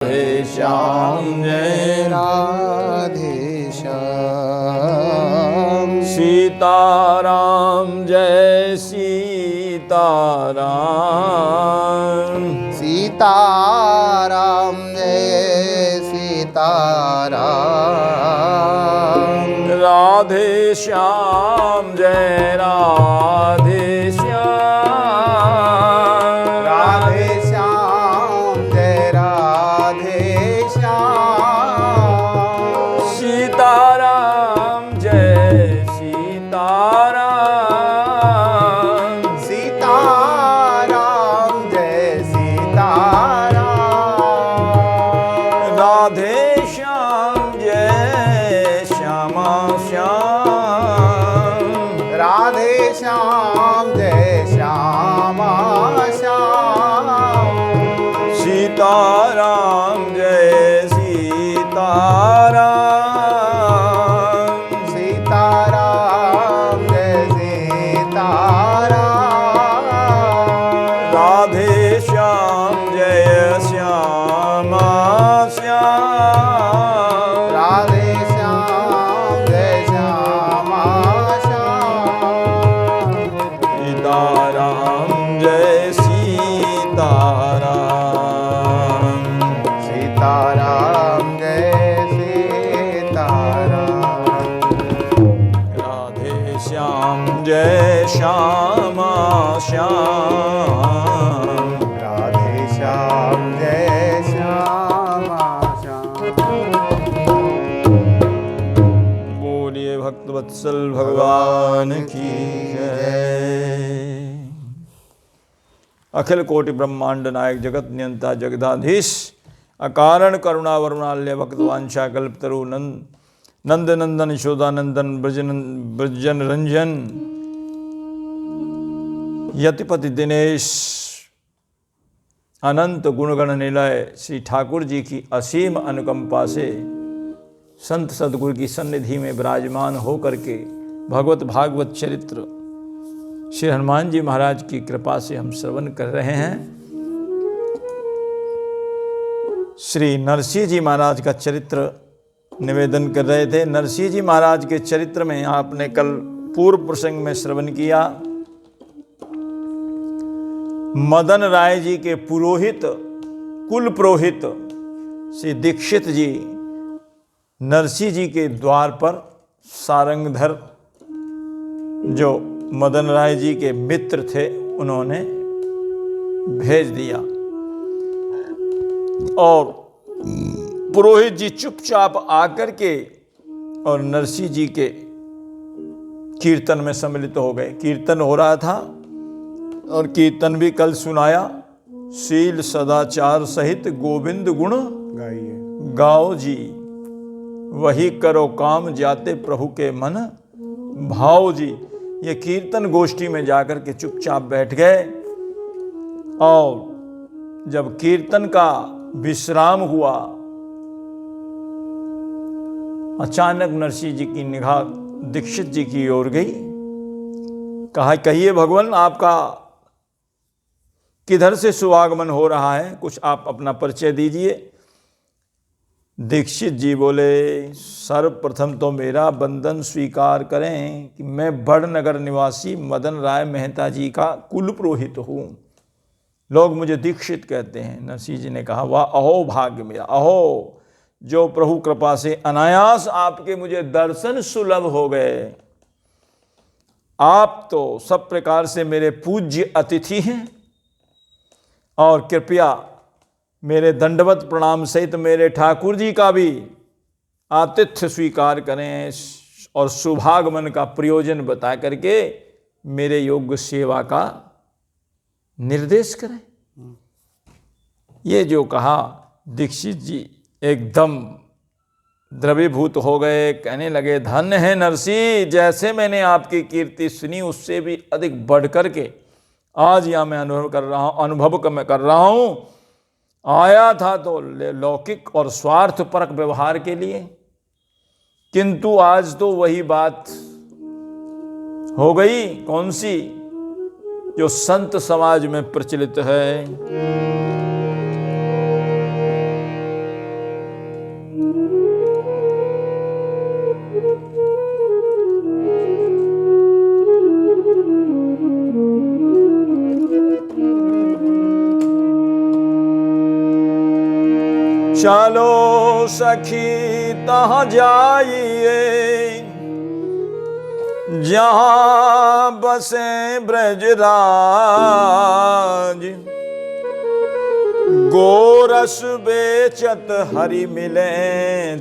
राधे श्याम जय राधे श्याम सीताराम जय सीताराम सीताराम जय सीताराम राधे श्याम जय राधे श्याम राधे श्याम जय राधे श्याम सीताराम जय सीताराम सीताराम जय सीताराम राधे श्याम जय श्यामा श्याम राधे श्याम जय श्यामा श्याम सीताराम जय सीताराम सीताराम जय सीताराम राधे श्याम जय श्यामा श्याम राधे श्याम जय श्यामा श्याम सीताराम जय सीताराम सीताराम जय सीताराम राधे श्याम जय श्यामा श्याम राधे श्याम जय श्यामा श्याम बोलिए भक्तवत्सल भगवान की जय। अखिल कोटि ब्रह्मांड नायक जगत नियंता जगदाधीश अकारण करुणा वरुणाल्य भक्तवांछा कल्पतरु नंद नंदन यशोदानंदन ब्रजन रंजन यतिपति दिनेश अनंत गुणगण निलय श्री ठाकुर जी की असीम अनुकंपा से संत सदगुरु की सन्निधि में विराजमान होकर के भगवत भागवत चरित्र श्री हनुमान जी महाराज की कृपा से हम श्रवण कर रहे हैं। श्री नरसिंह जी महाराज का चरित्र निवेदन कर रहे थे। नरसिंह जी महाराज के चरित्र में आपने कल पूर्व प्रसंग में श्रवण किया। मदन राय जी के पुरोहित कुल पुरोहित श्री दीक्षित जी नरसिंह जी के द्वार पर सारंगधर जो मदन राय जी के मित्र थे उन्होंने भेज दिया और पुरोहित जी चुपचाप आकर के और नरसिंह जी के कीर्तन में सम्मिलित हो गए। कीर्तन हो रहा था और कीर्तन भी कल सुनाया। शील सदाचार सहित गोविंद गुण गाइए गाओ जी, वही करो काम जाते प्रभु के मन भाव जी। ये कीर्तन गोष्ठी में जाकर के चुपचाप बैठ गए और जब कीर्तन का विश्राम हुआ अचानक नरसिंह जी की निगाह दीक्षित जी की ओर गई। कहा कहिए भगवान आपका किधर से शुभागमन हो रहा है, कुछ आप अपना परिचय दीजिए। दीक्षित जी बोले सर्वप्रथम तो मेरा वंदन स्वीकार करें कि मैं बड़नगर निवासी मदन राय मेहता जी का कुल पुरोहित हूँ। लोग मुझे दीक्षित कहते हैं। नरसिंह जी ने कहा वाह अहो भाग्य मेरा, अहो जो प्रभु कृपा से अनायास आपके मुझे दर्शन सुलभ हो गए। आप तो सब प्रकार से मेरे पूज्य अतिथि हैं और कृपया मेरे दंडवत प्रणाम सहित मेरे ठाकुर जी का भी आतिथ्य स्वीकार करें और शुभागमन का प्रयोजन बता करके मेरे योग्य सेवा का निर्देश करें। ये जो कहा दीक्षित जी एकदम द्रवीभूत हो गए। कहने लगे धन्य है नरसिंह, जैसे मैंने आपकी कीर्ति सुनी उससे भी अधिक बढ़ करके आज यह मैं अनुभव कर रहा हूँ। आया था तो लौकिक और स्वार्थपरक व्यवहार के लिए, किंतु आज तो वही बात हो गई। कौन सी? जो संत समाज में प्रचलित है। चलो सखी तहाँ जाइए जहाँ बसे ब्रजराज, गोरस बेचत हरि मिले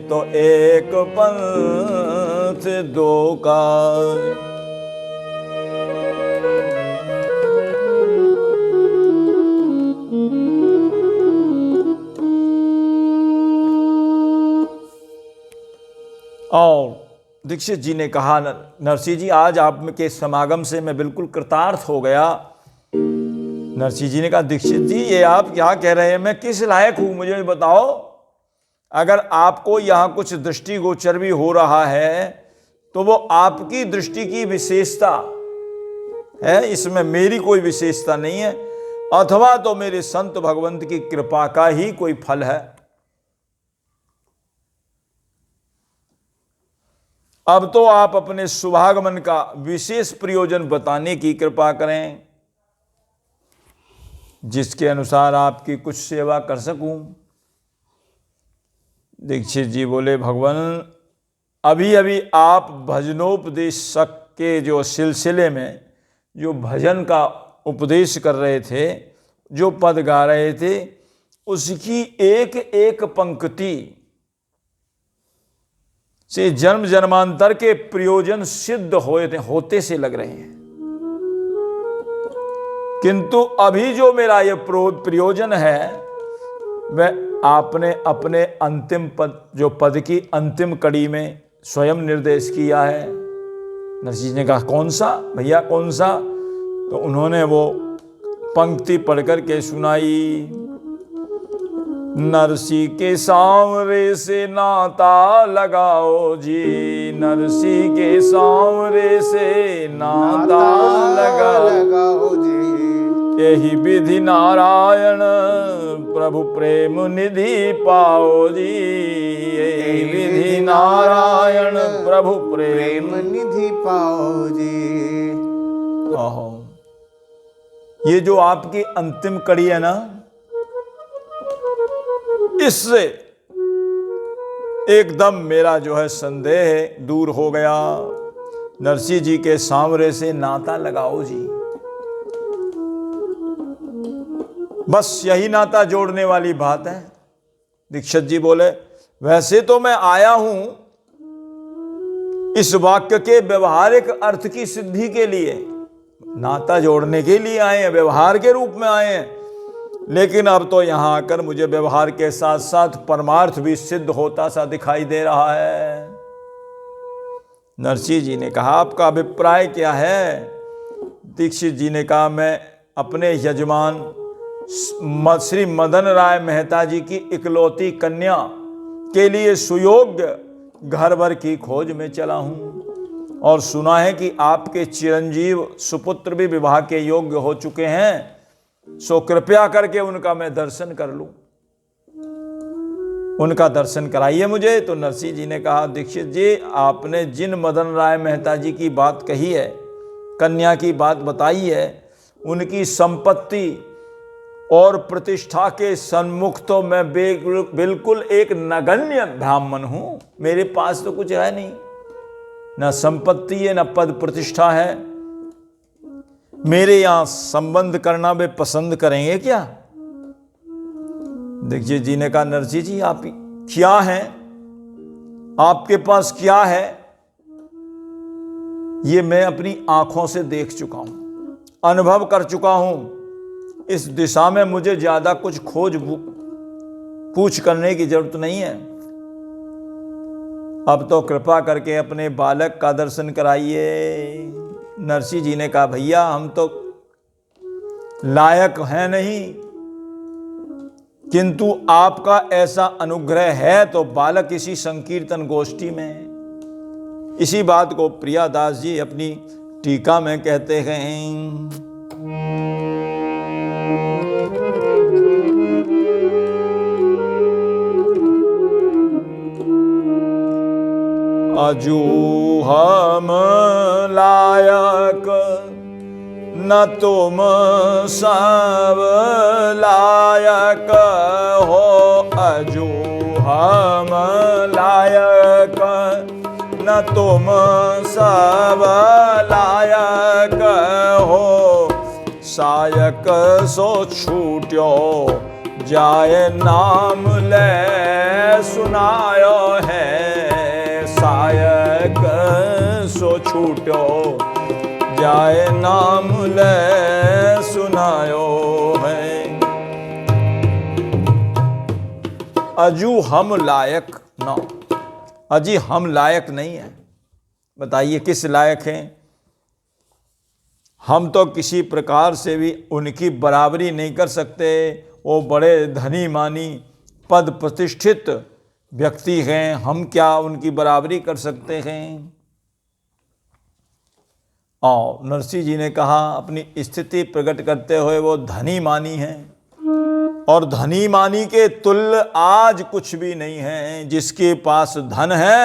तो एक पंथ दो काज। और दीक्षित जी ने कहा, नरसिंह जी आज आपके समागम से मैं बिल्कुल कृतार्थ हो गया। नरसिंह जी ने कहा, दीक्षित जी ये आप क्या कह रहे हैं, मैं किस लायक हूं मुझे बताओ। अगर आपको यहां कुछ दृष्टिगोचर भी हो रहा है तो वो आपकी दृष्टि की विशेषता है, इसमें मेरी कोई विशेषता नहीं है, अथवा तो मेरे संत भगवंत की कृपा का ही कोई फल है। अब तो आप अपने सुभागमन का विशेष प्रयोजन बताने की कृपा करें, जिसके अनुसार आपकी कुछ सेवा कर सकूं। दीक्षित जी बोले, भगवान अभी अभी आप भजनोपदेशक के जो सिलसिले में जो भजन का उपदेश कर रहे थे, जो पद गा रहे थे, उसकी एक एक पंक्ति से जन्म जन्मांतर के प्रयोजन सिद्ध होते से लग रहे हैं। किंतु अभी जो मेरा यह प्रयोजन है वह आपने अपने अंतिम पद, जो पद की अंतिम कड़ी में स्वयं निर्देश किया है। नरसिंह ने कहा, कौन सा भैया, कौन सा? तो उन्होंने वो पंक्ति पढ़ करके सुनाई। नरसिंह के सांवरे से नाता लगाओ जी, नरसिंह के सांवरे से नाता लगाओ जी, यही विधि नारायण प्रभु प्रेम निधि पाओ जी, यही विधि नारायण प्रभु प्रेम निधि पाओ जी। ओहो, ये जो आपकी अंतिम कड़ी है ना, इससे एकदम मेरा जो है संदेह दूर हो गया। नरसिंह जी के सांवरे से नाता लगाओ जी, बस यही नाता जोड़ने वाली बात है। दीक्षित जी बोले, वैसे तो मैं आया हूं इस वाक्य के व्यवहारिक अर्थ की सिद्धि के लिए, नाता जोड़ने के लिए आए हैं, व्यवहार के रूप में आए हैं, लेकिन अब तो यहां आकर मुझे व्यवहार के साथ साथ परमार्थ भी सिद्ध होता सा दिखाई दे रहा है। नरसिंह जी ने कहा, आपका अभिप्राय क्या है? दीक्षित जी ने कहा, मैं अपने यजमान श्री मदन राय मेहता जी की इकलौती कन्या के लिए सुयोग्य घर भर की खोज में चला हूं, और सुना है कि आपके चिरंजीव सुपुत्र भी विवाह के योग्य हो चुके हैं, सो कृपया करके उनका मैं दर्शन कर लूं, उनका दर्शन कराइए मुझे। तो नरसिंह जी ने कहा, दीक्षित जी आपने जिन मदन राय मेहता जी की बात कही है, कन्या की बात बताई है, उनकी संपत्ति और प्रतिष्ठा के सन्मुख तो मैं बिल्कुल एक नगण्य ब्राह्मण हूं। मेरे पास तो कुछ है नहीं, न संपत्ति है न पद प्रतिष्ठा है। मेरे यहां संबंध करना वे पसंद करेंगे क्या? दीक्षित जी ने कहा, नरसिंह जी आप क्या हैं, आपके पास क्या है, ये मैं अपनी आंखों से देख चुका हूं, अनुभव कर चुका हूं। इस दिशा में मुझे ज्यादा कुछ खोज पूछ करने की जरूरत नहीं है। अब तो कृपा करके अपने बालक का दर्शन कराइए। नरसिंह जी ने कहा, भैया हम तो लायक हैं नहीं, किंतु आपका ऐसा अनुग्रह है तो बालक इसी संकीर्तन गोष्ठी में। इसी बात को प्रियादास जी अपनी टीका में कहते हैं, अजू हम लायक न तुम सब लायक हो अजू हम लायक, न तुम सब लायक हो सायक सो छूट्यो जाए नाम ले सुनायो है, सायक सो छूट्यो जाए नाम ले सुनायो है। अजू हम लायक न, अजी हम लायक नहीं है। बताइए किस लायक हैं? हम तो किसी प्रकार से भी उनकी बराबरी नहीं कर सकते। वो बड़े धनी मानी पद प्रतिष्ठित व्यक्ति हैं, हम क्या उनकी बराबरी कर सकते हैं? और नरसिंह जी ने कहा अपनी स्थिति प्रकट करते हुए वो धनी मानी हैं, और धनी मानी के तुल्य आज कुछ भी नहीं है। जिसके पास धन है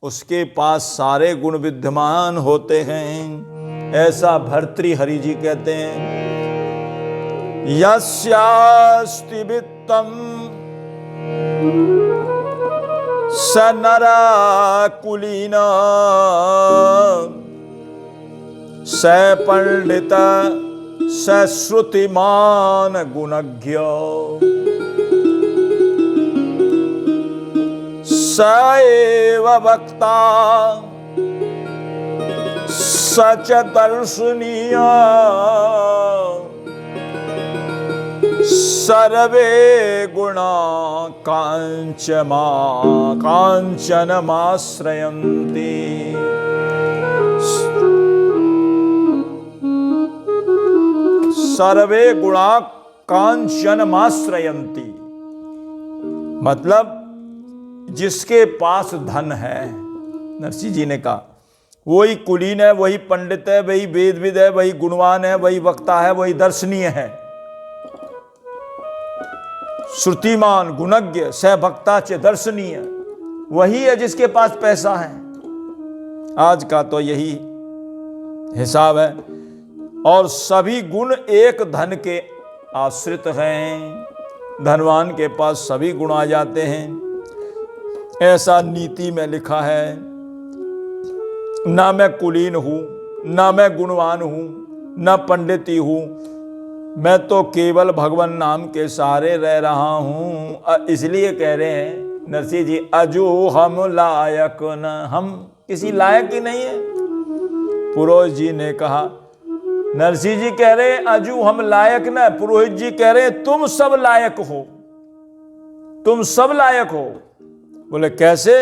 उसके पास सारे गुण विद्यमान होते हैं, ऐसा भर्तृहरि जी कहते हैं। यस्यास्ति वित्तम स नरा कुलीना, स पंडित स श्रुतिमान गुणज्ञ, स एव वक्ता स च दर्शनीय, सर्वे गुणा कांचनमाश्रयन्ति। सर्वे गुणा कांचनमाश्रयन्ति, मतलब जिसके पास धन है, नरसिंह जी ने कहा वही कुलीन है, वही पंडित है, वही वेदविद है, वही गुणवान है, वही वक्ता है, वही दर्शनीय है। श्रुतिमान गुणज्ञ स भक्ता च दर्शनीय, वही है जिसके पास पैसा है। आज का तो यही हिसाब है। और सभी गुण एक धन के आश्रित हैं, धनवान के पास सभी गुण आ जाते हैं, ऐसा नीति में लिखा है। ना मैं कुलीन हूं, ना मैं गुणवान हूं, ना पंडिती हूं, मैं तो केवल भगवान नाम के सहारे रह रहा हूं। इसलिए कह रहे हैं नरसिंह जी, अजू हम लायक न, हम किसी लायक ही नहीं है। पुरोहित जी ने कहा, नरसिंह जी कह रहे हैं अजू हम लायक न, पुरोहित जी कह रहे हैं तुम सब लायक हो, तुम सब लायक हो। बोले कैसे?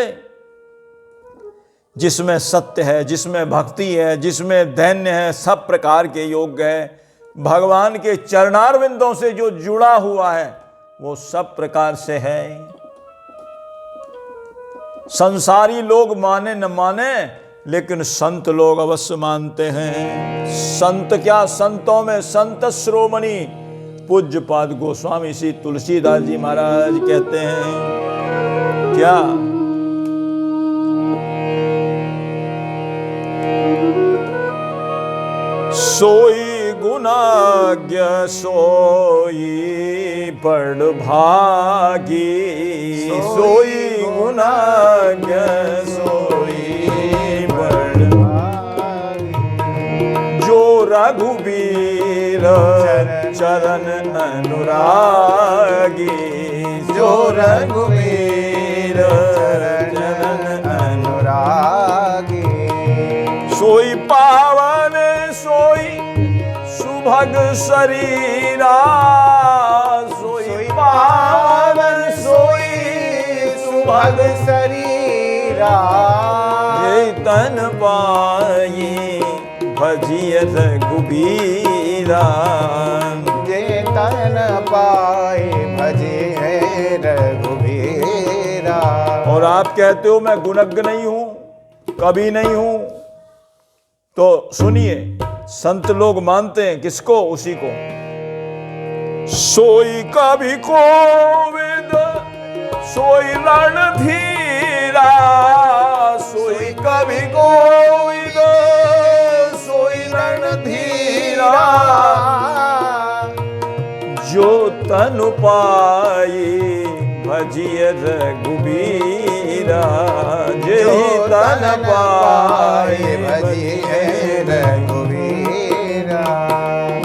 जिसमें सत्य है, जिसमें भक्ति है, जिसमें दैन्य है, सब प्रकार के योग्य है, भगवान के चरणारविंदों से जो जुड़ा हुआ है वो सब प्रकार से है। संसारी लोग माने न माने, लेकिन संत लोग अवश्य मानते हैं। संत क्या, संतों में संत श्रोमणी पूज्यपाद गोस्वामी श्री तुलसीदास जी महाराज कहते हैं क्या, सोई गुणाज्ञ सोई बड़ भागी, सोई गुणाज्ञ सोई बड़ भागी, जो रघुबीर चरण अनुरागी, जो रघुबीर चरण अनुरागी, सोई पावन सोई सुभग शरीरा, सोई पावन सोई सुभग शरीरा, ये तन पाई भजिय रघुबीरा, ये तन पाई भजिय रघुबीरा। और आप कहते हो मैं गुणज्ञ नहीं हूं, कभी नहीं हूं, तो सुनिए संत लोग मानते हैं किसको? उसी को। सोई कभी कोविद सोई रणधीरा, सोई कभी कोविद सोई रणधीरा, तन पाई भजिय रघुबीरा, जेहि तन पाई भजिए रघुवीरा,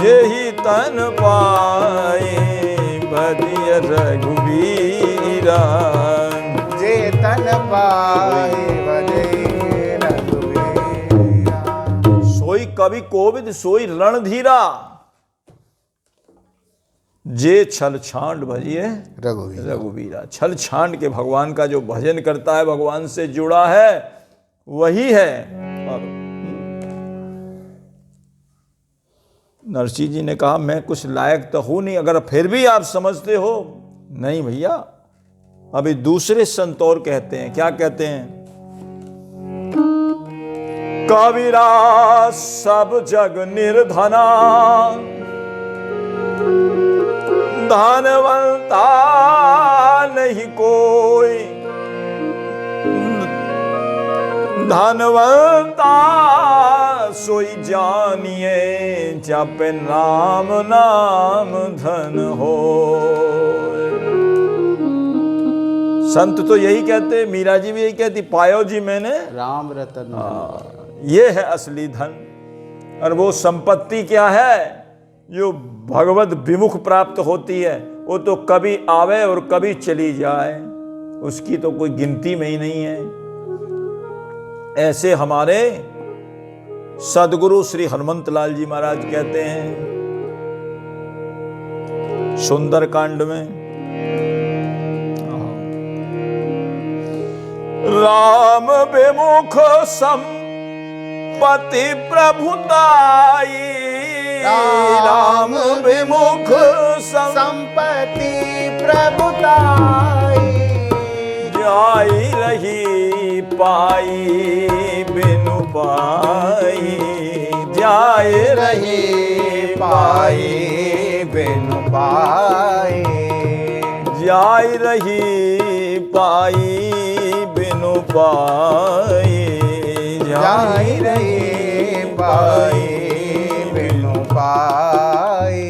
जेहि तन पाई भजिय रघुबीरा, जे तन पाए भजिए रघुवीरा। सोई कवि कोविद सोई रणधीरा, जे छल छांड भजिए रघुवीरा। रघुवीरा। छल छांड के भगवान का जो भजन करता है, भगवान से जुड़ा है, वही है। और नरसिंह जी ने कहा मैं कुछ लायक तो हूं नहीं, अगर फिर भी आप समझते हो। नहीं भैया, अभी दूसरे संत और कहते हैं। क्या कहते हैं? कबीरा सब जग निर्धना, धनवंता नहीं कोई, धनवंता सोई जानिए, जप नाम नाम धन हो। संत तो यही कहते, मीरा जी भी यही कहती, पायो जी मैंने राम रतन। ये है असली धन। और वो संपत्ति क्या है? जो भगवत विमुख प्राप्त होती है, वो तो कभी आवे और कभी चली जाए, उसकी तो कोई गिनती में ही नहीं है। ऐसे हमारे सदगुरु श्री हनुमंत लाल जी महाराज कहते हैं सुंदर कांड में, राम विमुख संपत्ति प्रभुताई, राम विमुख संपत्ति प्रभुताई, जाई रही पाई बिनु पाई, जाए रही पाई बिनु पाई, जाई रही पाई बिनु पाई, जाई रही पाई बिनु पाई।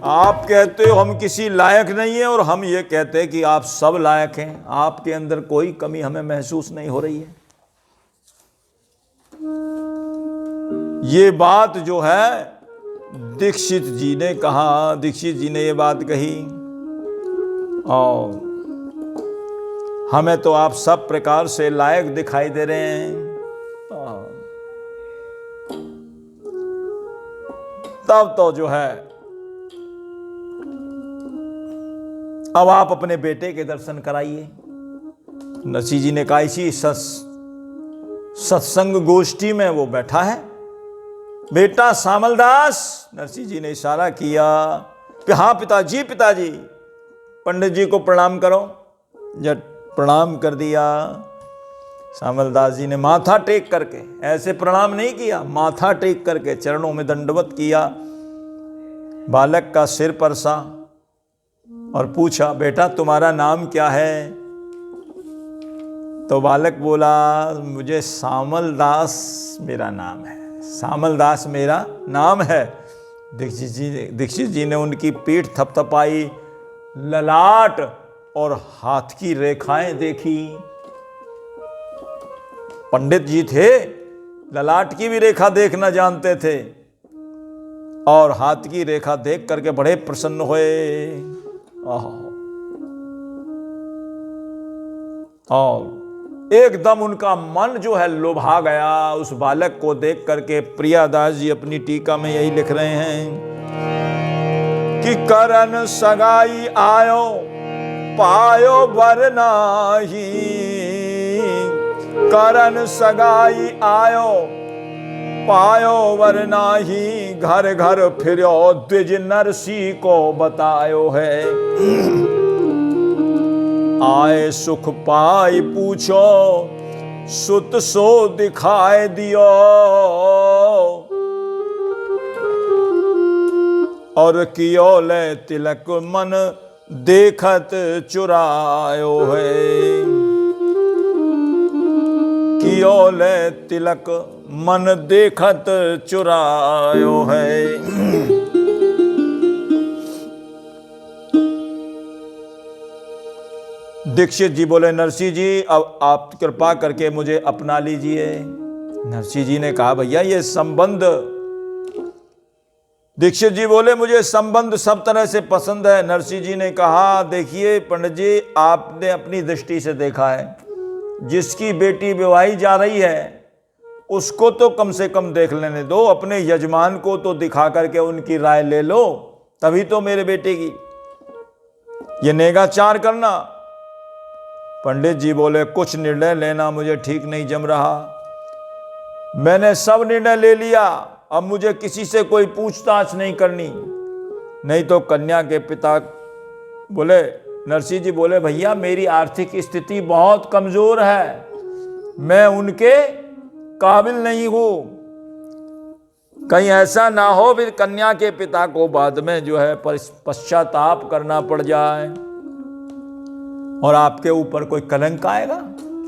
आप कहते हो हम किसी लायक नहीं है, और हम ये कहते हैं कि आप सब लायक हैं। आपके अंदर कोई कमी हमें महसूस नहीं हो रही है। ये बात जो है दीक्षित जी ने कहा, दीक्षित जी ने ये बात कही, और हमें तो आप सब प्रकार से लायक दिखाई दे रहे हैं। तब तो जो है अब आप अपने बेटे के दर्शन कराइए। नरसिंह जी ने कहा इसी सत्संग गोष्ठी में वो बैठा है, बेटा सामलदास। नरसिंह जी ने इशारा किया, हाँ पिताजी, पिताजी। पंडित जी को प्रणाम करो। जब प्रणाम कर दिया, सामलदास जी ने माथा टेक करके, ऐसे प्रणाम नहीं किया, माथा टेक करके चरणों में दंडवत किया, बालक का सिर परसा और पूछा, बेटा तुम्हारा नाम क्या है? तो बालक बोला, मुझे सामलदास मेरा नाम है, सामलदास मेरा नाम है। दीक्षित जी ने उनकी पीठ थपथपाई, ललाट और हाथ की रेखाएं देखी। पंडित जी थे, ललाट की भी रेखा देखना जानते थे, और हाथ की रेखा देख करके बड़े प्रसन्न हुए। और एकदम उनका मन जो है लुभा गया उस बालक को देख करके। प्रियादास जी अपनी टीका में यही लिख रहे हैं कि करन सगाई आयो पायो बर नाही, करन सगाई आयो पायो वर नाही, घर घर फिरो द्विज नरसी को बतायो है। आए सुख पाई पूछो, सुत सो दिखाए दियो, और कियो ले तिलक मन देखत चुरायो है, कियो ले तिलक मन देखत चुरायो है। दीक्षित जी बोले, नरसिंह जी अब आप कृपा करके मुझे अपना लीजिए। नरसिंह जी ने कहा, भैया ये संबंध। दीक्षित जी बोले, मुझे संबंध सब तरह से पसंद है। नरसिंह जी ने कहा, देखिए पंडित जी, आपने अपनी दृष्टि से देखा है, जिसकी बेटी विवाही जा रही है उसको तो कम से कम देख लेने दो, अपने यजमान को तो दिखा करके उनकी राय ले लो, तभी तो मेरे बेटे की ये नेगाचार करना। पंडित जी बोले, कुछ निर्णय लेना मुझे ठीक नहीं जम रहा, मैंने सब निर्णय ले लिया, अब मुझे किसी से कोई पूछताछ नहीं करनी, नहीं तो कन्या के पिता बोले। नरसिंह जी बोले, भैया मेरी आर्थिक स्थिति बहुत कमजोर है, मैं उनके काबिल नहीं हूं, कहीं ऐसा ना हो फिर कन्या के पिता को बाद में जो है पश्चाताप करना पड़ जाए और आपके ऊपर कोई कलंक आएगा,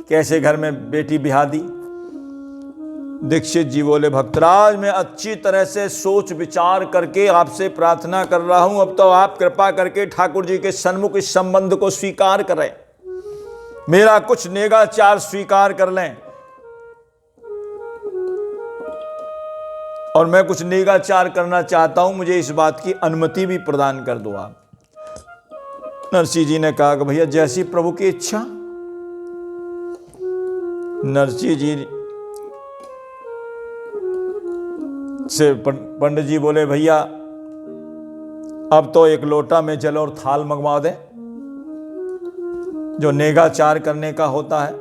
कैसे घर में बेटी बिहा दी। दीक्षित जी बोले, भक्तराज मैं अच्छी तरह से सोच विचार करके आपसे प्रार्थना कर रहा हूं, अब तो आप कृपा करके ठाकुर जी के सन्मुख इस संबंध को स्वीकार करें, मेरा कुछ नेगाचार स्वीकार कर लें और मैं कुछ नेगाचार करना चाहता हूं, मुझे इस बात की अनुमति भी प्रदान कर दो आप। नरसिंह जी ने कहा कि भैया जैसी प्रभु की इच्छा। नरसिंह जी से पंडित जी बोले, भैया अब तो एक लोटा में जल और थाल मंगवा दे, जो नेगाचार करने का होता है।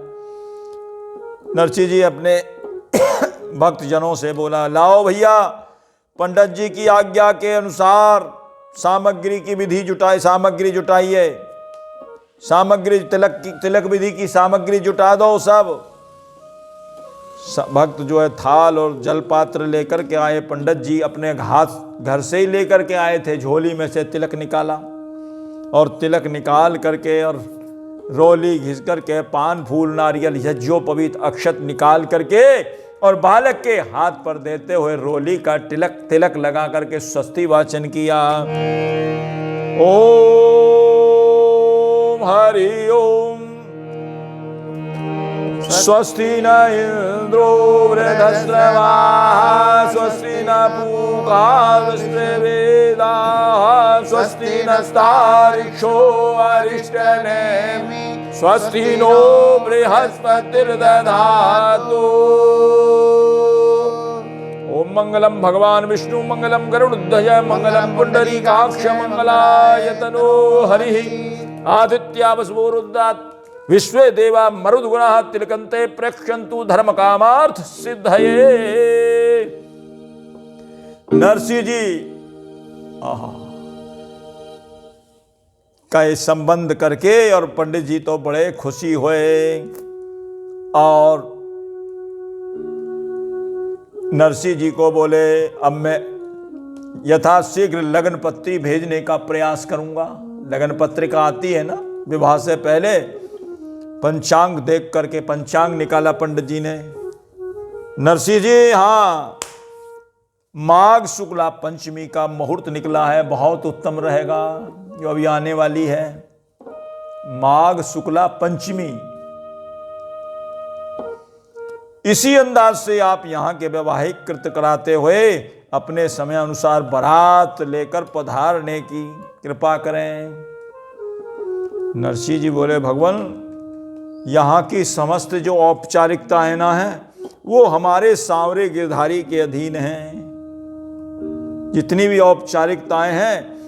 नरसिंह जी अपने भक्त जनों से बोला, लाओ भैया पंडित जी की आज्ञा के अनुसार सामग्री की विधि जुटाई, सामग्री जुटाइए, सामग्री तिलक विधि की सामग्री जुटा दो सब। भक्त जो है थाल और जलपात्र लेकर के आए। पंडित जी अपने हाथ घर से ही लेकर के आए थे, झोली में से तिलक निकाला और तिलक निकाल करके और रोली घिस करके पान फूल नारियल यज्ञोपवीत अक्षत निकाल करके और बालक के हाथ पर देते हुए रोली का तिलक लगा करके स्वस्ति वाचन किया। ओम हरि ओम। स्वस्ति न इंद्रो वृद्धश्रवाः स्वस्ति न पूषा विश्ववेदाः स्वस्ति नस्तार्क्ष्यो अरिष्टनेमिः स्वस्ति नो बृहस्पतिर्दधातु। ओम मंगलम भगवान विष्णु मंगलम गरुड़ध्वज मंगलम पुंडरीकाक्ष मंगलायतनो हरिः आदित्या वसुरुद्धात् विश्वे देवा मरुद्गुणाः तिलकन्ते प्रेक्षन्तु धर्म कामार्थ सिद्धये। नरसिंह जी का ये संबंध करके और पंडित जी तो बड़े खुशी हुए और नरसिंह जी को बोले, अब मैं यथाशीघ्र लगन पत्री भेजने का प्रयास करूंगा। लगन पत्रिका आती है ना विवाह से पहले, पंचांग देख करके पंचांग निकाला पंडित जी ने। नरसिंह जी, हाँ माघ शुक्ला पंचमी का मुहूर्त निकला है, बहुत उत्तम रहेगा, जो अभी आने वाली है माघ शुक्ला पंचमी। इसी अंदाज से आप यहां के वैवाहिक कृत्य कराते हुए अपने समय अनुसार बारात लेकर पधारने की कृपा करें। नरसिंह जी बोले, भगवान यहां की समस्त जो औपचारिकताएं ना है वो हमारे सांवरे गिरधारी के अधीन हैं। जितनी भी औपचारिकताएं हैं,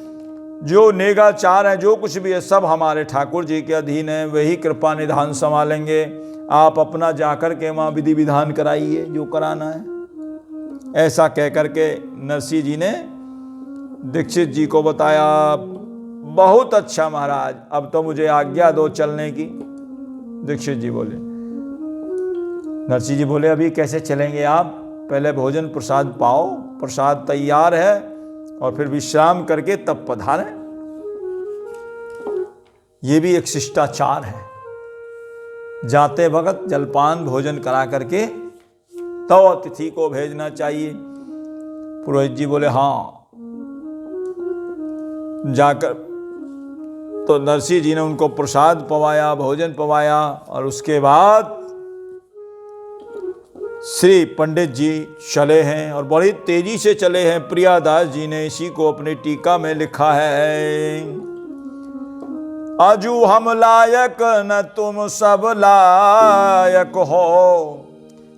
जो नेगाचार है, जो कुछ भी है, सब हमारे ठाकुर जी के अधीन है, वही कृपा निधान संभालेंगे। आप अपना जाकर के वहां विधि विधान कराइए जो कराना है। ऐसा कह करके नरसिंह जी ने दीक्षित जी को बताया। बहुत अच्छा महाराज, अब तो मुझे आज्ञा दो चलने की। दीक्षित जी बोले, नरसिंह जी बोले, अभी कैसे चलेंगे आप, पहले भोजन प्रसाद पाओ, प्रसाद तैयार है और फिर विश्राम करके तब पधारें। ये भी एक शिष्टाचार है, जाते वक्त जलपान भोजन करा करके तो अतिथि को भेजना चाहिए। पुरोहित जी बोले, हाँ जाकर तो नरसिंह जी ने उनको प्रसाद पवाया, भोजन पवाया, और उसके बाद श्री पंडित जी चले हैं और बड़ी तेजी से चले हैं। प्रियादास जी ने इसी को अपनी टीका में लिखा है, अजू हम लायक न तुम सब लायक हो,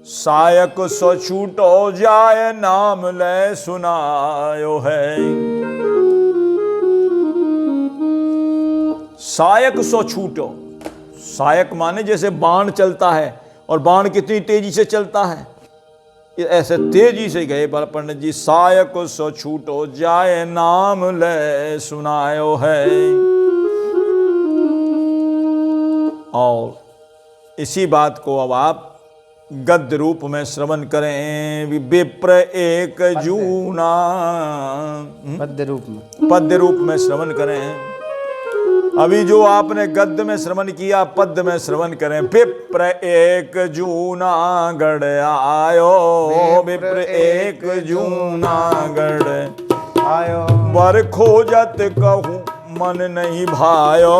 सायक सो छूटो जाए नाम ले सुनायो है। सायक सो छूटो, सायक माने जैसे बाण चलता है, और बाण कितनी तेजी से चलता है, ऐसे तेजी से गए पंडित जी। सायक सो छूटो जाए नाम ले सुनायो है। और इसी बात को अब आप गद्य रूप में श्रवण करें। विप्र एक जूना, पद्य रूप में श्रवण करें। अभी जो आपने गद्य में श्रवण किया, पद्य में श्रवण करें। विप्र एक जूना गढ़ आयो, विप्र एक जूना गढ़ आयो, वर खोजत कहूँ मन नहीं भायो,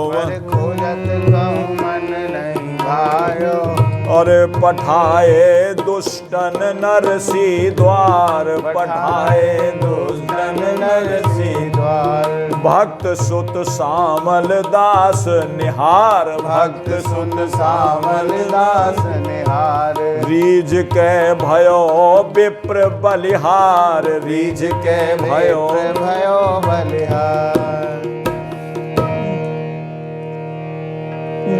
वर खोजत कहूँ मन नहीं भायो, और पठाए दुष्टन नरसी द्वार, पठाए दुष्टन नरसी द्वार। भक्त सुत सामल दास निहार, भक्त सुत सामल दास निहार। रीझ के भयो विप्र बलिहार, रीझ के भयो भयो बलिहार।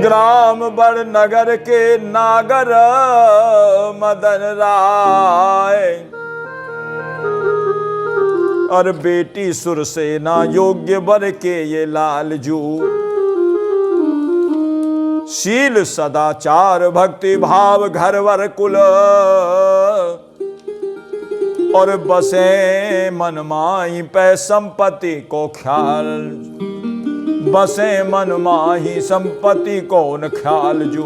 ग्राम बड़ नगर के नागर मदन राय, और बेटी सुरसेना योग्य बर के ये लालजू। शील सदाचार भक्ति भाव घर वर कुल, और बसे मन माही पे संपत्ति को ख्याल, बसे मन माही संपत्ति कौन ख्याल जू।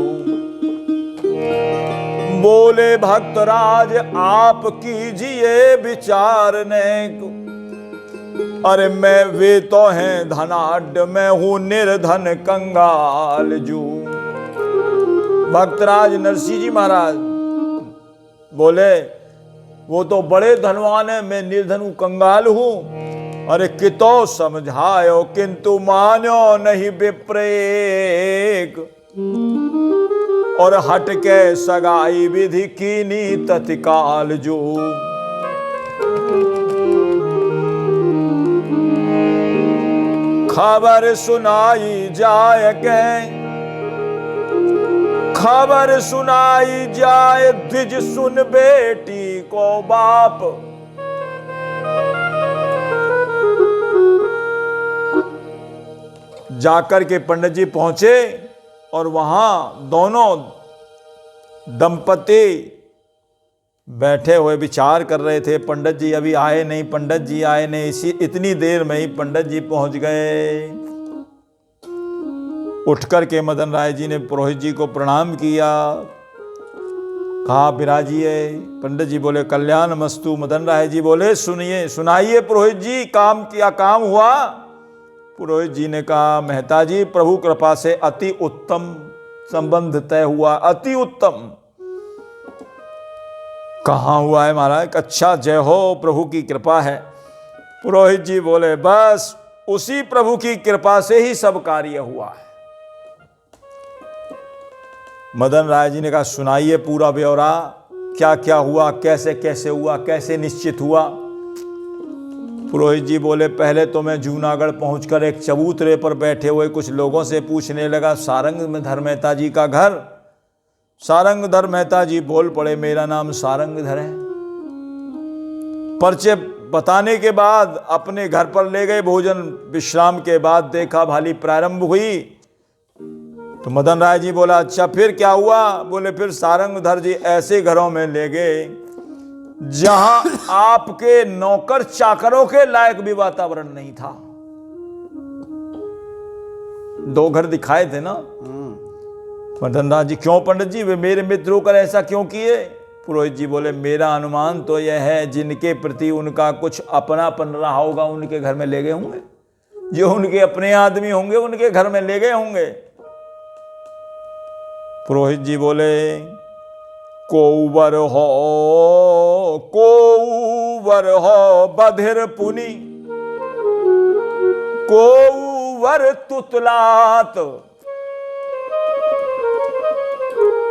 बोले भक्तराज आप कीजिए विचार ने, अरे मैं वे तो हैं धनाढ़, मैं हूं निर्धन कंगाल जू। भक्तराज नरसिंह जी महाराज बोले वो तो बड़े धनवान है, मैं निर्धन हूं, कंगाल हूं। अरे कितो समझायो किंतु मान्यो नहीं विप्रेक, और हट के सगाई विधि कीनी तत्काल जो। खबर सुनाई जाए के, खबर सुनाई जाए द्विज सुन बेटी को बाप। जाकर के पंडित जी पहुंचे और वहां दोनों दंपति बैठे हुए विचार कर रहे थे। पंडित जी अभी आए नहीं, पंडित जी आए नहीं। इतनी देर में ही पंडित जी पहुंच गए। उठकर के मदन राय जी ने पुरोहित जी को प्रणाम किया, कहा विराजिए। पंडित जी बोले कल्याण मस्तु। मदन राय जी बोले सुनिए, सुनाइए पुरोहित जी, काम क्या काम हुआ। पुरोहित जी ने कहा मेहता जी प्रभु कृपा से अति उत्तम संबंध तय हुआ, अति उत्तम। कहाँ हुआ है महाराज? अच्छा जय हो, प्रभु की कृपा है। पुरोहित जी बोले बस उसी प्रभु की कृपा से ही सब कार्य हुआ है। मदन राय जी ने कहा सुनाइए पूरा ब्यौरा, क्या क्या हुआ, कैसे कैसे हुआ, कैसे निश्चित हुआ। पुरोहित जी बोले पहले तो मैं जूनागढ़ पहुंचकर एक चबूतरे पर बैठे हुए कुछ लोगों से पूछने लगा सारंगधर मेहता जी का घर। सारंगधर मेहता जी बोल पड़े मेरा नाम सारंगधर है। परिचय बताने के बाद अपने घर पर ले गए। भोजन विश्राम के बाद देखा भाली प्रारंभ हुई। तो मदन राय जी बोला अच्छा फिर क्या हुआ? बोले फिर सारंगधर जी ऐसे घरों में ले गए जहां आपके नौकर चाकरों के लायक भी वातावरण नहीं था। दो घर दिखाए थे ना। मदन राज जी क्यों पंडित जी, वे मेरे मित्र होकर ऐसा क्यों किए? पुरोहित जी बोले मेरा अनुमान तो यह है जिनके प्रति उनका कुछ अपनापन रहा होगा उनके घर में ले गए होंगे। जो उनके अपने आदमी होंगे उनके घर में ले गए होंगे। पुरोहित जी बोले, कोवर हो बधिर पुनि, कोवर तुतलात,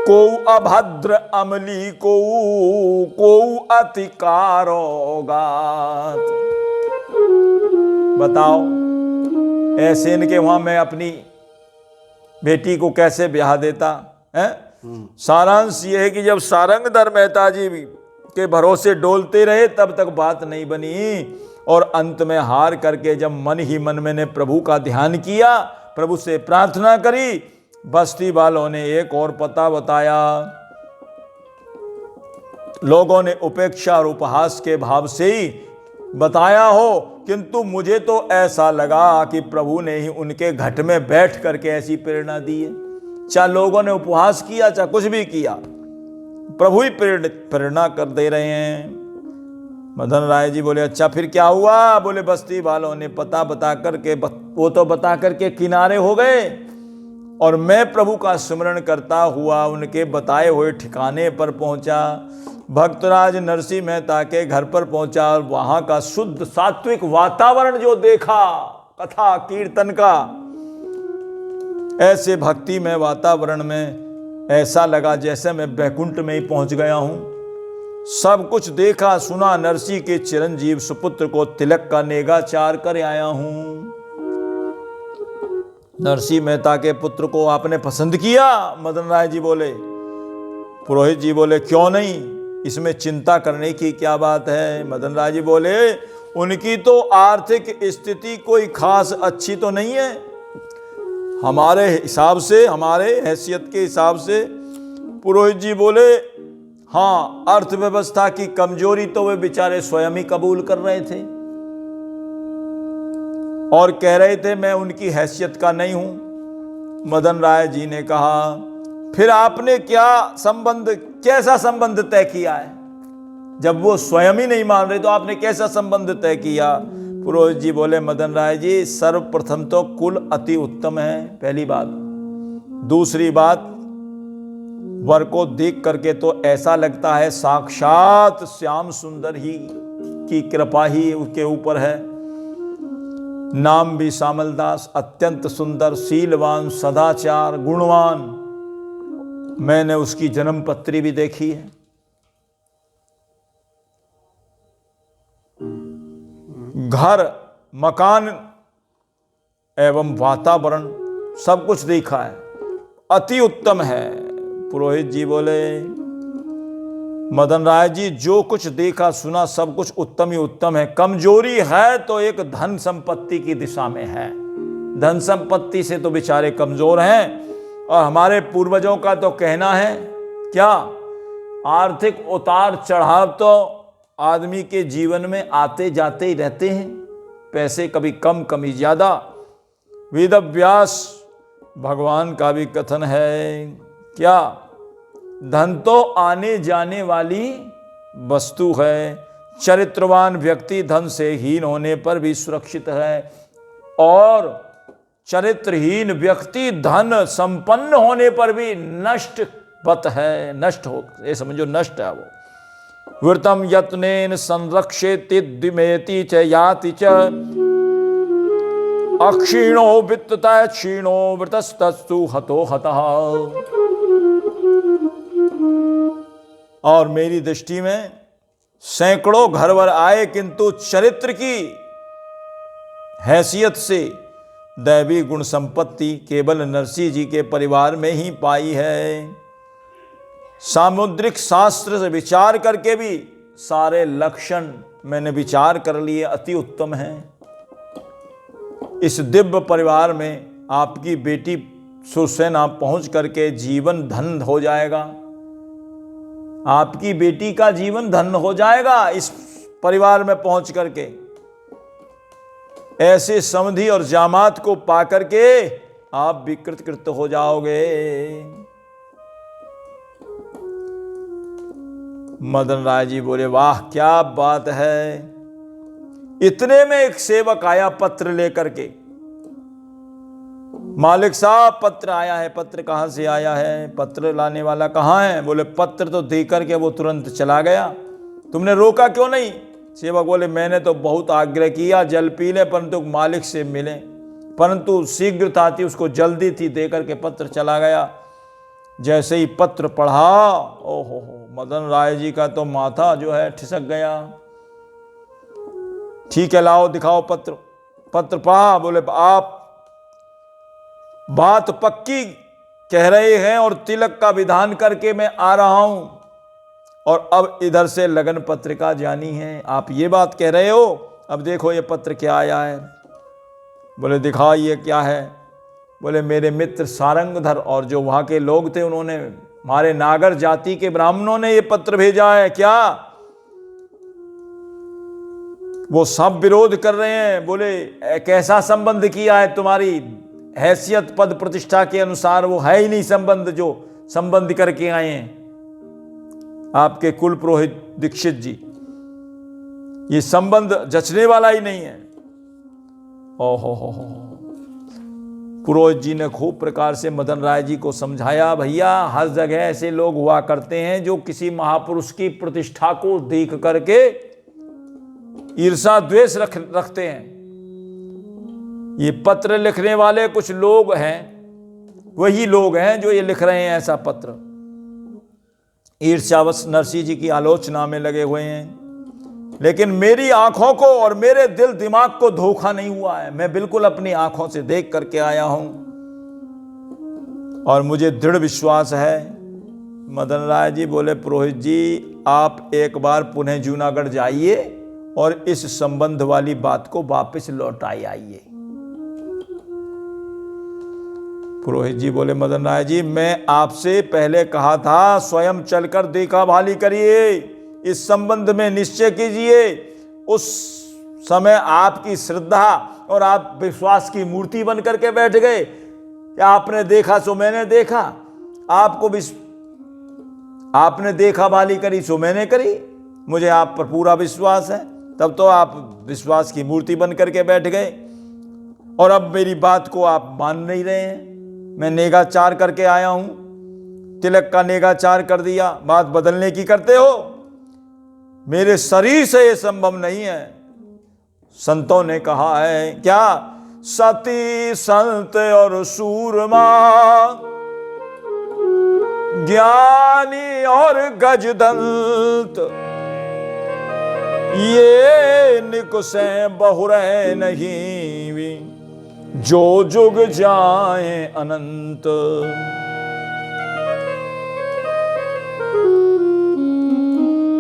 को अभद्र अमली, को अतिकारोगात। बताओ ऐसे इनके वहां मैं अपनी बेटी को कैसे ब्याह देता है। सारांश ये है कि जब सारंगधर मेहता जी के भरोसे डोलते रहे तब तक बात नहीं बनी, और अंत में हार करके जब मन ही मन मैंने प्रभु का ध्यान किया, प्रभु से प्रार्थना करी, बस्ती वालों ने एक और पता बताया। लोगों ने उपेक्षा और उपहास के भाव से ही बताया हो, किंतु मुझे तो ऐसा लगा कि प्रभु ने ही उनके घट में बैठ करके ऐसी प्रेरणा दी है। चाहे लोगों ने उपहास किया चाहे कुछ भी किया, प्रभु ही प्रेरणा कर दे रहे हैं। मदन राय जी बोले, अच्छा फिर क्या हुआ? बोले, बस्ती वालों ने पता बता करके, वो तो बता करके किनारे हो गए, और मैं प्रभु का स्मरण करता हुआ उनके बताए हुए ठिकाने पर पहुंचा। भक्तराज नरसिंह मेहता के घर पर पहुंचा और वहां का शुद्ध सात्विक वातावरण जो देखा, कथा कीर्तन का, ऐसे भक्ति में वातावरण में ऐसा लगा जैसे मैं बैकुंठ में ही पहुंच गया हूं। सब कुछ देखा सुना, नरसिंह के चिरंजीव सुपुत्र को तिलक का नेगाचार कर आया हूं। नरसिंह मेहता के पुत्र को आपने पसंद किया? मदन राय जी बोले। पुरोहित जी बोले, क्यों नहीं, इसमें चिंता करने की क्या बात है। मदन राय जी बोले, उनकी तो आर्थिक स्थिति कोई खास अच्छी तो नहीं है, हमारे हिसाब से, हमारे हैसियत के हिसाब से। पुरोहित जी बोले, हाँ, अर्थव्यवस्था की कमजोरी तो वे बेचारे स्वयं ही कबूल कर रहे थे और कह रहे थे मैं उनकी हैसियत का नहीं हूं। मदन राय जी ने कहा, फिर आपने कैसा संबंध तय किया है? जब वो स्वयं ही नहीं मान रहे तो आपने कैसा संबंध तय किया? पुरोहित जी बोले, मदन राय जी, सर्वप्रथम तो कुल अति उत्तम है, पहली बात। दूसरी बात, वर को देख करके तो ऐसा लगता है साक्षात श्याम सुंदर ही की कृपा ही उसके ऊपर है। नाम भी श्यामलदास, अत्यंत सुंदर, शीलवान, सदाचार, गुणवान। मैंने उसकी जन्म पत्री भी देखी है। घर, मकान एवं वातावरण सब कुछ देखा है, अति उत्तम है। पुरोहित जी बोले, मदन राय जी, जो कुछ देखा सुना सब कुछ उत्तम ही उत्तम है। कमजोरी है तो एक धन संपत्ति की दिशा में है। धन संपत्ति से तो बेचारे कमजोर हैं, और हमारे पूर्वजों का तो कहना है क्या, आर्थिक उतार चढ़ाव तो आदमी के जीवन में आते जाते ही रहते हैं। पैसे कभी कम कभी ज्यादा। वेद व्यास भगवान का भी कथन है क्या, धन तो आने जाने वाली वस्तु है। चरित्रवान व्यक्ति धन से हीन होने पर भी सुरक्षित है, और चरित्रहीन व्यक्ति धन संपन्न होने पर भी नष्ट पत है, नष्ट हो, ये समझो नष्ट है वो। वृतम यत्नेन संरक्षेति द्विमेति च याति च, अक्षीणो वित्ततः क्षीणो वृतस्तस्तु हतो हतः। और मेरी दृष्टि में सैकड़ों घरवर आए, किंतु चरित्र की हैसियत से दैवी गुण संपत्ति केवल नरसिंह जी के परिवार में ही पाई है। सामुद्रिक शास्त्र से विचार करके भी सारे लक्षण मैंने विचार कर लिए, अति उत्तम है। इस दिव्य परिवार में आपकी बेटी सुसेना पहुंच करके जीवन धन हो जाएगा। आपकी बेटी का जीवन धन हो जाएगा इस परिवार में पहुंच करके। ऐसे समधि और जामात को पाकर के आप भी कृतकृत हो जाओगे। मदन राय जी बोले, वाह क्या बात है। इतने में एक सेवक आया पत्र लेकर के, मालिक साहब पत्र आया है। पत्र कहाँ से आया है? पत्र लाने वाला कहाँ है? बोले पत्र तो दे करके वो तुरंत चला गया, तुमने रोका क्यों नहीं? सेवक बोले मैंने तो बहुत आग्रह किया जल पी ले, परंतु मालिक से मिले, परंतु शीघ्रता थी, उसको जल्दी थी, दे करके पत्र चला गया। जैसे ही पत्र पढ़ा, ओहो मदन राय जी का तो माथा जो है ठिसक गया। ठीक है लाओ दिखाओ पत्र। पत्र पढ़ा, बोले आप बात पक्की कह रहे हैं और तिलक का विधान करके मैं आ रहा हूं, और अब इधर से लगन पत्रिका जानी है, आप ये बात कह रहे हो। अब देखो ये पत्र क्या आया है। बोले दिखा ये क्या है? बोले मेरे मित्र सारंगधर और जो वहां के लोग थे उन्होंने, हमारे नागर जाति के ब्राह्मणों ने ये पत्र भेजा है। क्या? वो सब विरोध कर रहे हैं। बोले कैसा संबंध किया है? तुम्हारी हैसियत पद प्रतिष्ठा के अनुसार वो है ही नहीं संबंध जो संबंध करके आए हैं आपके कुल पुरोहित दीक्षित जी। ये संबंध जचने वाला ही नहीं है। ओहो हो। पुरोहित जी ने खूब प्रकार से मदन राय जी को समझाया, भैया हर जगह ऐसे लोग हुआ करते हैं जो किसी महापुरुष की प्रतिष्ठा को देख करके ईर्षा द्वेष रखते हैं। ये पत्र लिखने वाले कुछ लोग हैं, वही लोग हैं जो ये लिख रहे हैं ऐसा पत्र। ईर्ष्यावश नरसिंह जी की आलोचना में लगे हुए हैं, लेकिन मेरी आंखों को और मेरे दिल दिमाग को धोखा नहीं हुआ है। मैं बिल्कुल अपनी आंखों से देख करके आया हूं और मुझे दृढ़ विश्वास है। मदन राय जी बोले पुरोहित जी आप एक बार पुनः जूनागढ़ जाइए और इस संबंध वाली बात को वापस लौटाई आइए। पुरोहित जी बोले मदन राय जी मैं आपसे पहले कहा था स्वयं चलकर देखा भाली करिए, इस संबंध में निश्चय कीजिए। उस समय आपकी श्रद्धा और आप विश्वास की मूर्ति बन करके बैठ गए। क्या आपने देखा सो मैंने देखा, आपने देखा भाली करी सो मैंने करी, मुझे आप पर पूरा विश्वास है। तब तो आप विश्वास की मूर्ति बन करके बैठ गए और अब मेरी बात को आप मान नहीं रहे हैं। मैं नेगाचार करके आया हूं, तिलक का नेगाचार कर दिया, बात बदलने की करते हो। मेरे शरीर से यह संभव नहीं है। संतों ने कहा है क्या, सती संत और सूरमा, ज्ञानी और गजदंत, ये निकुसे बहुरे नहीं भी, जो जुग जाए अनंत।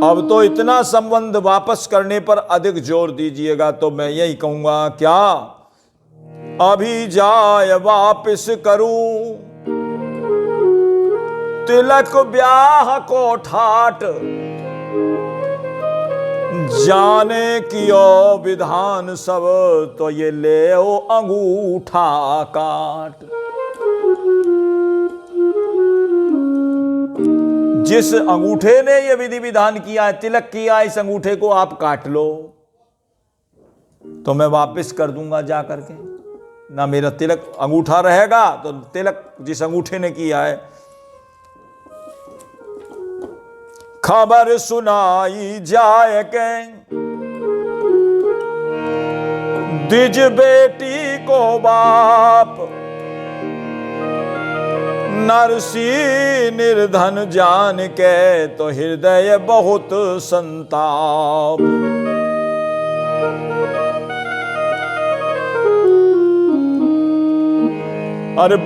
अब तो इतना संबंध वापस करने पर अधिक जोर दीजिएगा तो मैं यही कहूंगा, क्या अभी जाए वापस करूं तिलक ब्याह को ठाट, जाने कियो विधान सब, तो ये ले ओ अंगूठा काट। जिस अंगूठे ने ये विधि विधान किया है, तिलक किया, इस अंगूठे को आप काट लो तो मैं वापस कर दूंगा जा करके। ना मेरा तिलक अंगूठा रहेगा तो तिलक जिस अंगूठे ने किया है। खबर सुनाई जाए के द्विज बेटी को बाप, नरसी निर्धन जान के तो हृदय बहुत संताप। अरे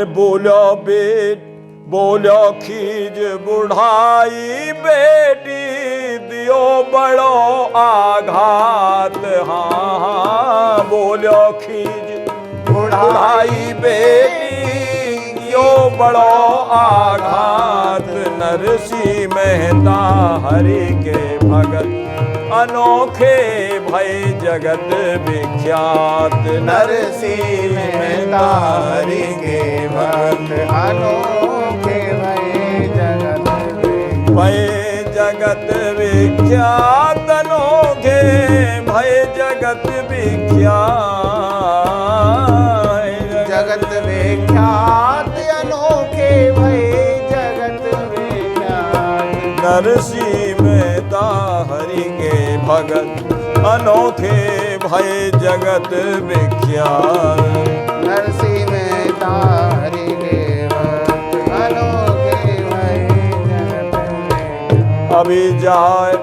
बोलो बेट, बोलो खीज बुढ़ाई बेटी, दियो बड़ो आघात। हाँ बोलो खीज बुढ़ाई बेटी, दियो बड़ो आघात। नरसी मेहता हरि के भगत, अनोखे भय जगत विख्यात। नरसी मेहता हरि के भक्त, अनोखे भय जगत विख्यात। अनोखे भय जगत विख्यात। नरसी मेहता हरि के भगत अनोखे भय जगत विख्यात। नरसी मेहता हरि के भक्त अनोखे भय जगत विख्यात। अभी जाए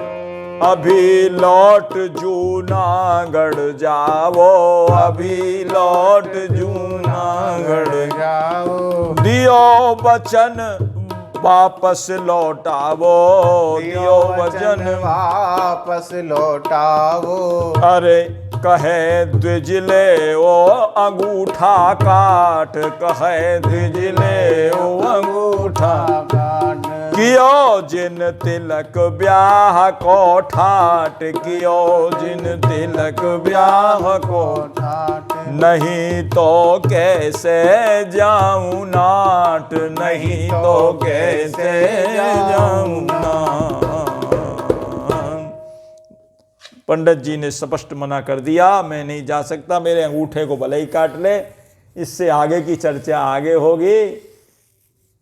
अभी लौट जूनागढ़ जावो, अभी लौट जूनागढ़ जाओ, दियो वचन वापस लौटावो, दियो वचन वापस लौटावो। अरे कहे द्विजले ओ अंगूठा काट, कहे द्विजले ओ अंगूठा काट, कियो जिन तिलक ब्याह को ठाट, कियो जिन तिलक ब्याह को ठाट, नहीं तो कैसे जाऊं नाट, नहीं तो कैसे जाऊं नाट। पंडित जी ने स्पष्ट मना कर दिया, मैं नहीं जा सकता, मेरे अंगूठे को भले ही काट ले, इससे आगे की चर्चा आगे होगी।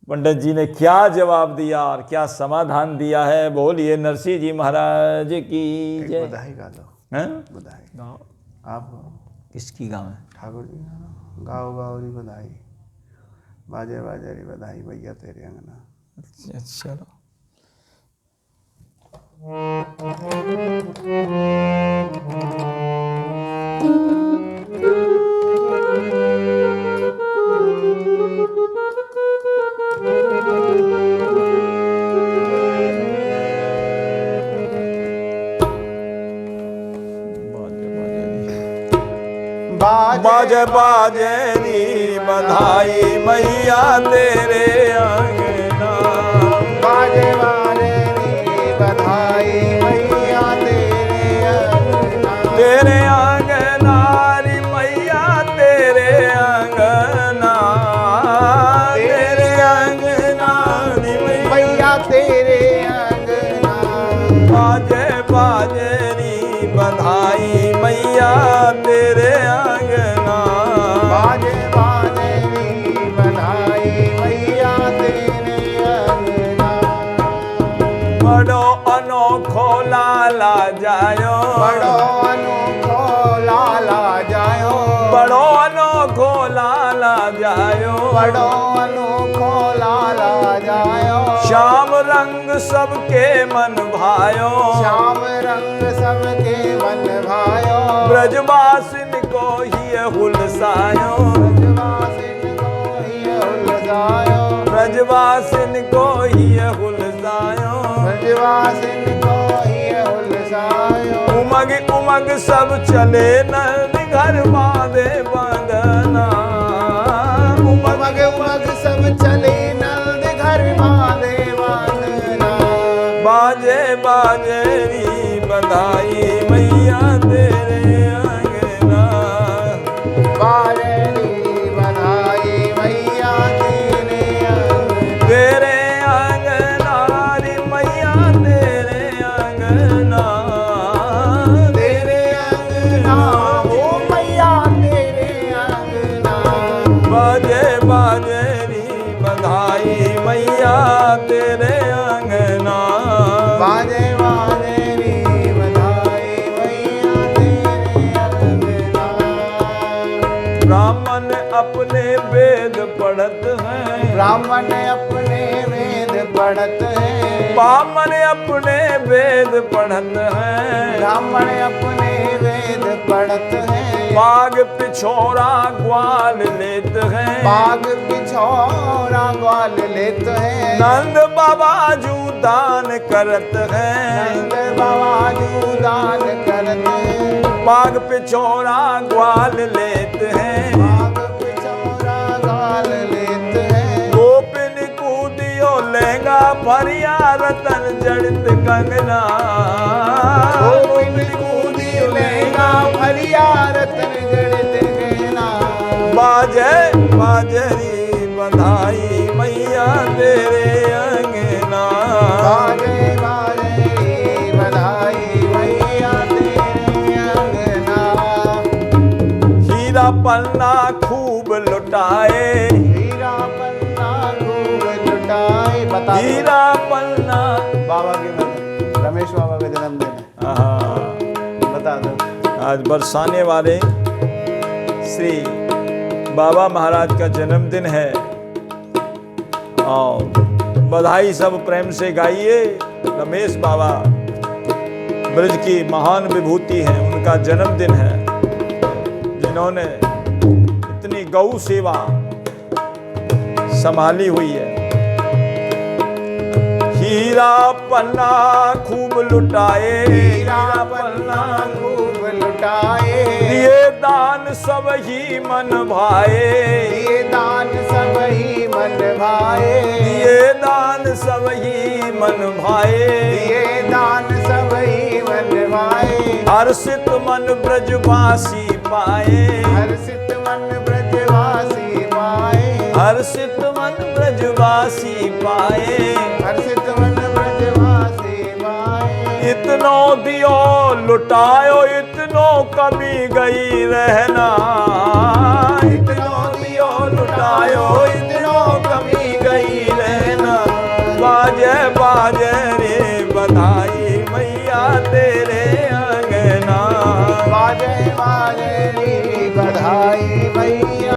पंडित जी ने क्या जवाब दिया और क्या समाधान दिया है, बोलिए नरसिंह जी महाराज की जय। बधाई गा दो, हैं? बधाई गाओ। आप किसकी गाँव है? ठाकुर जी गाओ गाओ री बधाई, बाजे बाजे री बधाई भैया तेरे अंगना। अच्छा चलो। बाजे बाजे री बधाई मैया तेरे अंगना, बाजे बाजे री बधाई भैया तेरे अंगना। तेरे अंगना री मैया तेरे अंगना, तेरे अंगना री भैया तेरे अंगना। बाजे बाजे री बधाई मैया तेरे अंगना, बाजे बाजे री बधाई भैया तेरे अंगना। बड़ो अनोखो लाला जायो, बड़ो अनोखो लाला जायो, बड़ो अनोखो लाला जायो, बड़ो अनोखो लाला जायो। श्याम रंग सबके मन भायो, श्याम रंग सबके मन भायो। ब्रजवासिन को ही हुलसायो, ब्रजवासिन को ही हुलसायो, ब्रजवासिन को ही हुलसायो। ब्रजवासिन को ही हुलसायो। उमग उमग सब चले नर घर बांधे बंधना, उमग उमग सब चले नंद घर बांधे बांधना। बाजे बाजे री बधाई मैया तेरे अंगना, बाजे री बधाई मैया तेरे अंगना। तेरे अंगना री मैया तेरे अंगना, तेरे अंगना ओ मैया तेरे अंगना। बाजे बाजे री बधाई मैया तेरे अंगना, बाजे बाजे री बधाई मैया तेरे अंगना। ब्राह्मण अपने वेद पढ़त हैं, ब्राह्मण अपने वेद पढ़त है, ब्राह्मण अपने वेद पढ़त हैं, ब्राह्मण अपने वेद पढ़त है। बाग पिछोरा ग्वाल लेत हैं, बाग पिछोरा ग्वाल लेत है। नंद बाबा जू दान करत हैं, नंद बाबा जू दान करत है। बाग पिछोरा ग्वाल लेत हैं, बाग पिछोरा ग्वाल लेत है। गोपिन कूदियो लहंगा भरिया रतन जड़ित कंगना, गोविंद कूदी लेगा भरिया रतन जड़ित गहना। बाजे बाजरी बधाई मैया तेरे अंगना, बाजे बाजे बधाई मैया तेरे अंगना। हीरा पन्ना खूब लुटाए, हीरा पन्ना खूब लुटाए। बता दो। हीरा पन्ना बाबा के आज बरसाने वाले श्री बाबा महाराज का जन्मदिन है और बधाई सब प्रेम से गाइए। रमेश बाबा ब्रज की महान विभूति हैं, उनका जन्मदिन है, जिन्होंने इतनी गौ सेवा संभाली हुई है। हीरा पन्ना खूब लुटाए, हीरा पन्ना खूब लुटाए, दिए दान सब ही मन भाए, दिए दान सब ही मन भाए, दिए दान सब ही मन भाए, दिए दान सब ही मन भाए। हर्षित मन ब्रजवासी पाए, हर्षित मन ब्रजवासी पाए, हर्षित मन ब्रजवासी पाए, हर्षित मन ब्रजवासी पाए। इतनो दियो लुटायो, इतनो कभी गई रहना, इतनो दियो लुटायो,